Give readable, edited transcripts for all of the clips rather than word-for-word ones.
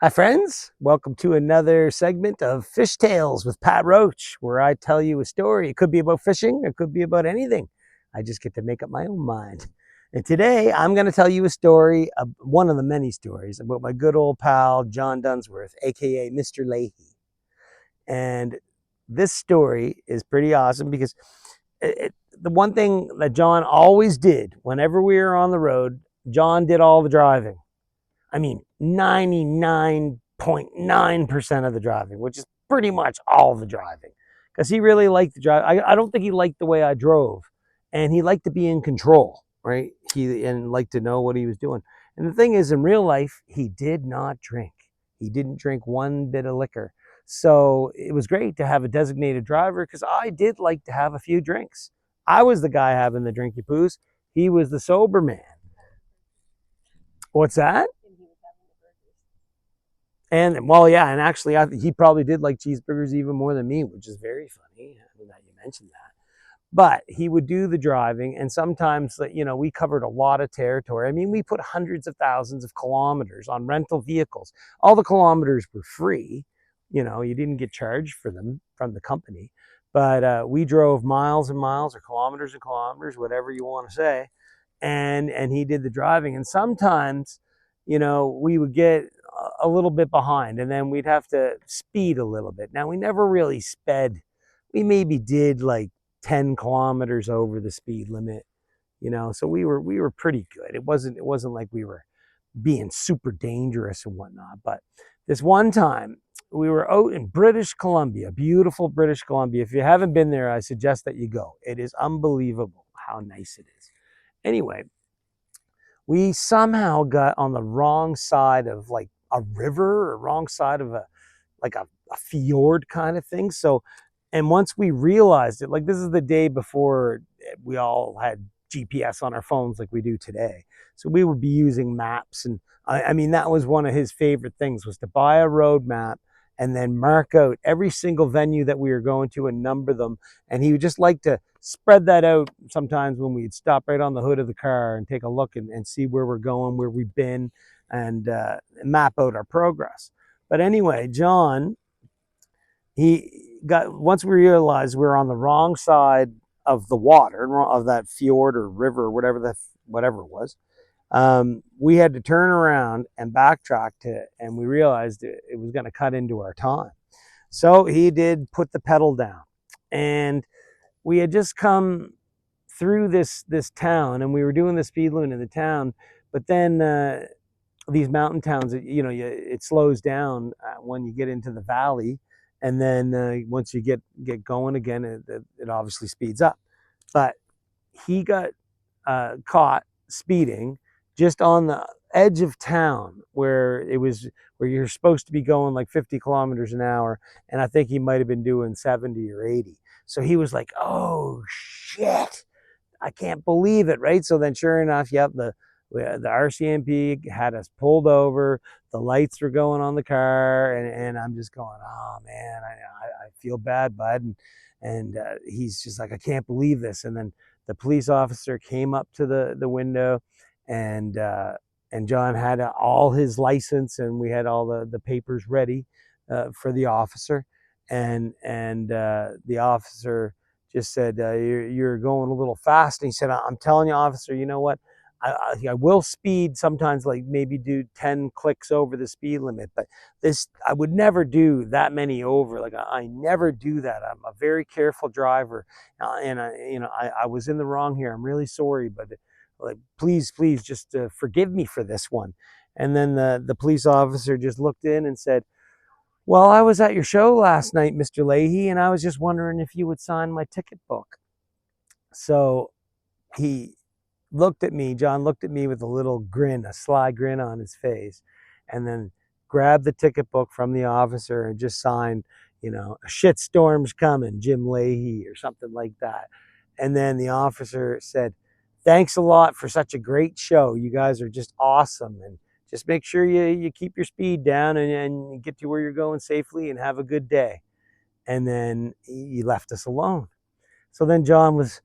Hi friends, welcome to another segment of Fish Tales with Pat Roach, where I tell you a story. It could be about fishing, it could be about anything. I just get to make up my own mind. And today I'm going to tell you a story, one of the many stories, about my good old pal, John Dunsworth, aka Mr. Lahey. And this story is pretty awesome because the one thing that John always did whenever we were on the road, John did all the driving. I mean, 99.9% of the driving, which is pretty much all the driving. Because he really liked the drive. I don't think he liked the way I drove. And he liked to be in control, right? And liked to know what he was doing. And the thing is, in real life, he did not drink. He didn't drink one bit of liquor. So it was great to have a designated driver because I did like to have a few drinks. I was the guy having the drinky poos. He was the sober man. What's that? And well, yeah, and actually, he probably did like cheeseburgers even more than me, which is very funny that you mentioned that. But he would do the driving, and sometimes, we covered a lot of territory. I mean, we put hundreds of thousands of kilometers on rental vehicles. All the kilometers were free. You didn't get charged for them from the company, but we drove miles and miles, or kilometers and kilometers, whatever you want to say, and he did the driving. And sometimes, we would get a little bit behind, and then we'd have to speed a little bit. Now, we never really sped. We maybe did like 10 kilometers over the speed limit, so we were pretty good. It wasn't like we were being super dangerous and whatnot. But this one time we were out in British Columbia, beautiful British Columbia. If you haven't been there, I suggest that you go. It is unbelievable how nice it is. Anyway, we somehow got on the wrong side of like a river, or wrong side of a fjord kind of thing. So, and once we realized it, like, this is the day before we all had GPS on our phones like we do today. So we would be using maps. And I mean, that was one of his favorite things, was to buy a road map and then mark out every single venue that we were going to and number them. And he would just like to spread that out sometimes when we'd stop right on the hood of the car and take a look and see where we're going, where we've been, and map out our progress. But anyway, John, once we realized we were on the wrong side of the water, of that fjord or river or whatever it was, we had to turn around and backtrack to it, and we realized it was going to cut into our time. So he did put the pedal down, and we had just come through this town, and we were doing the speed limit in the town. But then these mountain towns, it slows down when you get into the valley, and then once you get going again, it obviously speeds up. But he got caught speeding just on the edge of town, where you're supposed to be going like 50 kilometers an hour, and I think he might have been doing 70 or 80. So he was like, "Oh shit, I can't believe it," right? So then, sure enough, yep, the RCMP had us pulled over. The lights were going on the car, and I'm just going, "Oh man, I feel bad, bud." And he's just like, "I can't believe this." And then the police officer came up to the window, and John had all his license, and we had all the papers ready for the officer, and the officer just said, you're going a little fast. And he said, "I'm telling you, officer, you know what? I will speed sometimes, like maybe do 10 clicks over the speed limit, but I would never do that many over. Like, I never do that. I'm a very careful driver, and I was in the wrong here. I'm really sorry, but like, please, just forgive me for this one." And then the police officer just looked in and said, "Well, I was at your show last night, Mr. Lahey, and I was just wondering if you would sign my ticket book." So he John looked at me with a little grin, a sly grin on his face, and then grabbed the ticket book from the officer and just signed, "A shitstorm's coming, Jim Lahey," or something like that. And then the officer said, "Thanks a lot for such a great show. You guys are just awesome. And just make sure you keep your speed down and get to where you're going safely, and have a good day." And then he left us alone. So then John was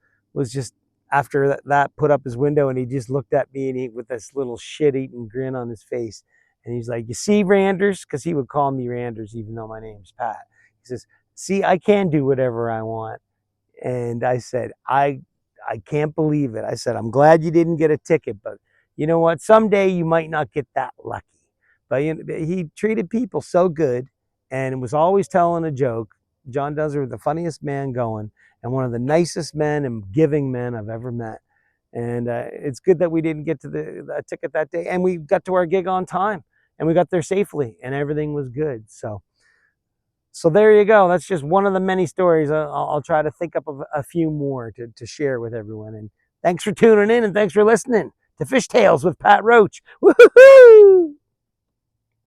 just, after that, put up his window, and he just looked at me, and with this little shit-eating grin on his face, And he's like, you see, Randers, because he would call me Randers even though my name's Pat. He says, see, I can do whatever I want. And I said, I can't believe it. I said, I'm glad you didn't get a ticket, but you know what? Someday you might not get that lucky. But he treated people so good and was always telling a joke. John Dunsworth, the funniest man going, and one of the nicest men and giving men I've ever met. And it's good that we didn't get to the ticket that day, and we got to our gig on time, and we got there safely, and everything was good. So there you go. That's just one of the many stories. I'll try to think up of a few more to share with everyone. And thanks for tuning in, and thanks for listening to Fish Tales with Pat Roach. Woohoo!